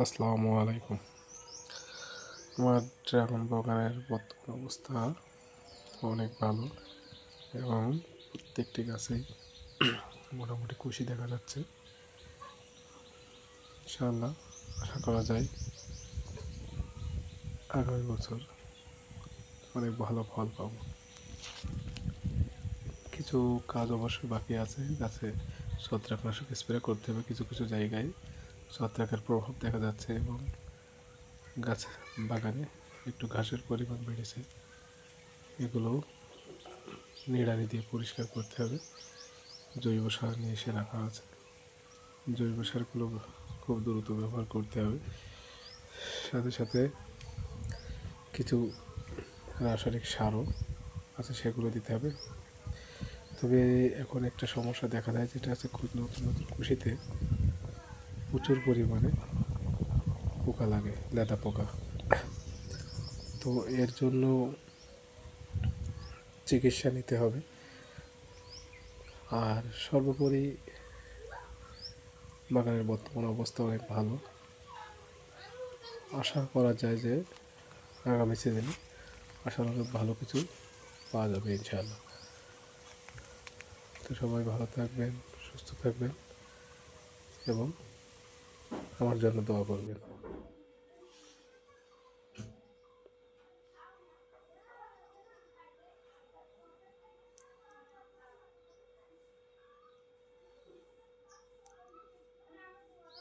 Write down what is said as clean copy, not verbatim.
আসসালামু আলাইকুম। আমার ড্রাগন বাগানের বর্তমান অবস্থা অনেক ভালো এবং প্রত্যেকটি গাছেই মোটামুটি কুশি দেখা যাচ্ছে। ইনশাআল্লাহ আশা করা যায় আগামী বছর অনেক ভালো ফল পাবো। কিছু কাজ অবশ্যই বাকি আছে, গাছে ছত্রাকনাশক স্প্রে করতে হবে। কিছু কিছু জায়গায় ছত্রাকের প্রভাব দেখা যাচ্ছে এবং গাছ বাগানে একটু ঘাসের পরিমাণ বেড়েছে। এগুলো নিড়ানি দিয়ে পরিষ্কার করতে হবে। জৈব সার নিয়ে এসে রাখা আছে, জৈব সারগুলো খুব দ্রুত ব্যবহার করতে হবে। সাথে সাথে কিছু রাসায়নিক সারও আছে, সেগুলো দিতে হবে। তবে এখন একটা সমস্যা দেখা যায়, যেটা আছে খুব নতুন নতুন কুশিতে প্রচুর পরিমাণে পোকা লাগে, লেদা পোকা। তো এর জন্য চিকিৎসা নিতে হবে। আর সর্বোপরি বাগানের বর্তমান অবস্থা অনেক ভালো। আশা করা যায় যে আগামী সিজনে অনেক ভালো কিছু পাওয়া যাবে ইনশাআল্লাহ। তো সবাই ভালো থাকবেন, সুস্থ থাকবেন এবং আমার জন্য দোয়া করবেন।